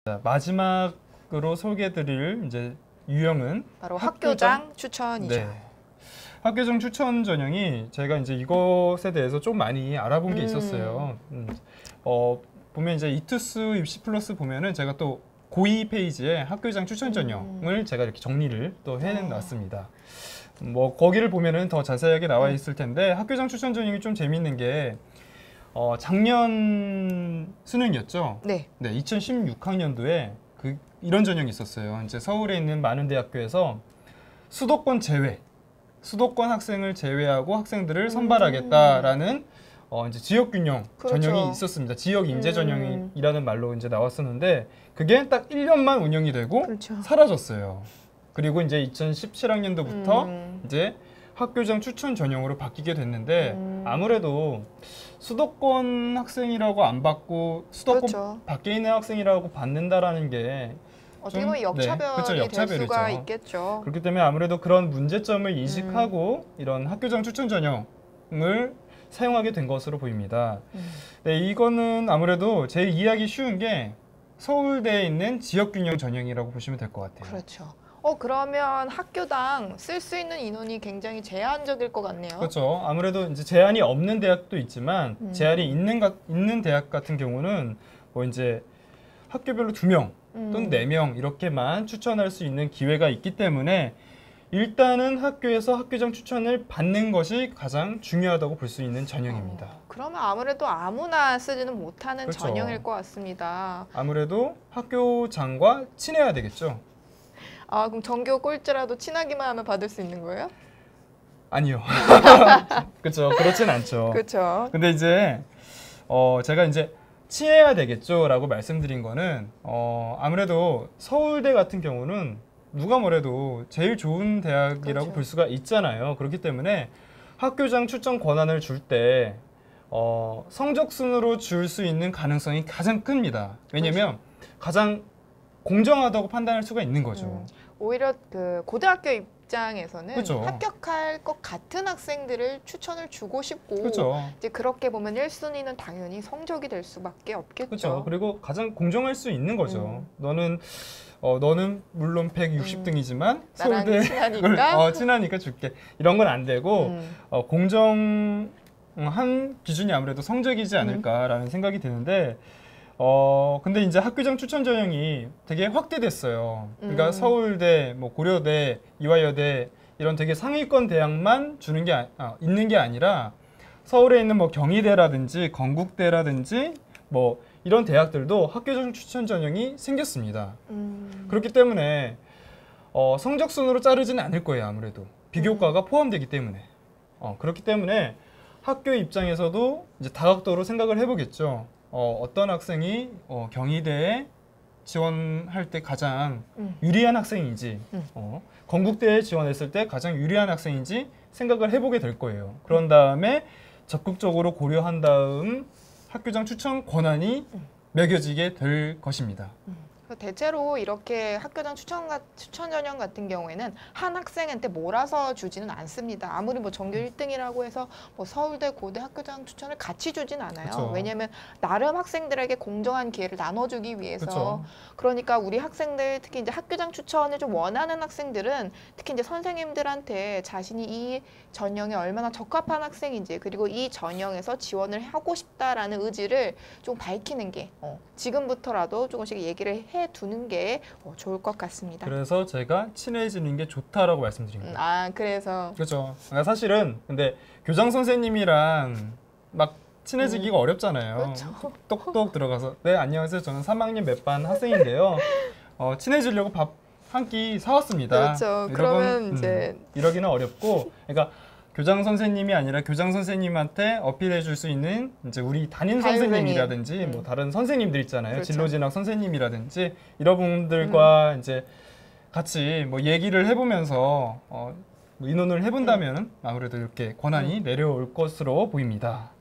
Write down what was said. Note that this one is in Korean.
자, 마지막으로 소개해드릴 이제 유형은 바로 학교장 추천이죠. 네. 학교장 추천 전형이 제가 이제 이것에 대해서 좀 많이 알아본 게 있었어요. 보면 이제 이투스 입시 플러스 보면은 제가 또 고2 페이지에 학교장 추천 전형을 제가 이렇게 정리를 또 해놨습니다. 뭐 거기를 보면은 더 자세하게 나와 있을 텐데 학교장 추천 전형이 좀 재밌는 게 작년 수능이었죠. 네. 네, 2016학년도에 이런 전형이 있었어요. 이제 서울에 있는 많은 대학교에서 수도권 제외, 수도권 학생을 제외하고 학생들을 선발하겠다라는 이제 지역 균형 그렇죠. 전형이 있었습니다. 지역 인재 전형이라는 말로 이제 나왔었는데 그게 딱 1년만 운영이 되고 그렇죠. 사라졌어요. 그리고 이제 2017학년도부터 이제 학교장 추천 전형으로 바뀌게 됐는데 아무래도 수도권 학생이라고 안 받고 수도권 그렇죠. 밖에 있는 학생이라고 받는다라는 게 어떻게 보면 역차별이 그렇죠, 될 역차별이죠. 수가 있겠죠. 그렇기 때문에 아무래도 그런 문제점을 인식하고 이런 학교장 추천 전형을 사용하게 된 것으로 보입니다. 네, 이거는 아무래도 제일 이해하기 쉬운 게 서울대에 있는 지역균형 전형이라고 보시면 될 것 같아요. 그렇죠. 그러면 학교당 쓸 수 있는 인원이 굉장히 제한적일 것 같네요. 그렇죠. 아무래도 이제 제한이 없는 대학도 있지만 제한이 있는 대학 같은 경우는 뭐 이제 학교별로 2명 또는 4명 이렇게만 추천할 수 있는 기회가 있기 때문에 일단은 학교에서 학교장 추천을 받는 것이 가장 중요하다고 볼 수 있는 전형입니다. 그러면 아무래도 아무나 쓰지는 못하는 그렇죠. 전형일 것 같습니다. 아무래도 학교장과 친해야 되겠죠? 그럼 전교 꼴찌라도 친하기만 하면 받을 수 있는 거예요? 아니요. 그렇죠. 그렇진 않죠. 그렇죠. 근데 이제 제가 이제 친해야 되겠죠라고 말씀드린 거는 아무래도 서울대 같은 경우는 누가 뭐래도 제일 좋은 대학이라고 그렇죠. 볼 수가 있잖아요. 그렇기 때문에 학교장 추천 권한을 줄 때 성적 순으로 줄 수 있는 가능성이 가장 큽니다. 왜냐면 가장 공정하다고 판단할 수가 있는 거죠. 오히려 그 고등학교 입장에서는 그렇죠. 합격할 것 같은 학생들을 추천을 주고 싶고 그렇죠. 이제 그렇게 보면 1순위는 당연히 성적이 될 수밖에 없겠죠. 그렇죠. 그리고 가장 공정할 수 있는 거죠. 너는 물론 160등이지만 나랑 서울대 친하니까? 친하니까 줄게. 이런 건 안 되고 공정한 기준이 아무래도 성적이지 않을까라는 생각이 드는데 근데 이제 학교장 추천 전형이 되게 확대됐어요. 그러니까 서울대, 뭐 고려대, 이화여대 이런 되게 상위권 대학만 주는 게 있는 게 아니라 서울에 있는 뭐 경희대라든지 건국대라든지 뭐 이런 대학들도 학교장 추천 전형이 생겼습니다. 그렇기 때문에 성적 순으로 자르지는 않을 거예요. 아무래도 비교과가 포함되기 때문에 그렇기 때문에 학교 입장에서도 이제 다각도로 생각을 해보겠죠. 어떤 학생이 경희대에 지원할 때 가장 유리한 학생인지 건국대에 지원했을 때 가장 유리한 학생인지 생각을 해보게 될 거예요. 그런 다음에 적극적으로 고려한 다음 학교장 추천 권한이 매겨지게 될 것입니다. 대체로 이렇게 학교장 추천 전형 같은 경우에는 한 학생한테 몰아서 주지는 않습니다. 아무리 뭐 전교 1등이라고 해서 뭐 서울대, 고대 학교장 추천을 같이 주진 않아요. 그쵸. 왜냐하면 나름 학생들에게 공정한 기회를 나눠주기 위해서. 그쵸. 그러니까 우리 학생들 특히 이제 학교장 추천을 좀 원하는 학생들은 특히 이제 선생님들한테 자신이 이 전형에 얼마나 적합한 학생인지 그리고 이 전형에서 지원을 하고 싶다라는 의지를 좀 밝히는 게 지금부터라도 조금씩 얘기를 해두는 게 좋을 것 같습니다. 그래서 제가 친해지는 게 좋다라고 말씀드린 거예요. 그래서 그렇죠. 사실은 근데 교장 선생님이랑 막 친해지기가 어렵잖아요. 그렇죠. 똑똑 들어가서 네 안녕하세요. 저는 3학년 몇 반 학생인데요. 친해지려고 밥 한 끼 사왔습니다. 그렇죠. 그러면 이제 이러기는 어렵고, 그러니까 교장 선생님이 아니라 교장 선생님한테 어필해 줄 수 있는 이제 우리 담임 선생님이라든지 뭐 다른 선생님들 있잖아요. 그렇죠. 진로진학 선생님이라든지 이런 분들과 이제 같이 뭐 얘기를 해보면서 의논을 해본다면 아무래도 이렇게 권한이 내려올 것으로 보입니다.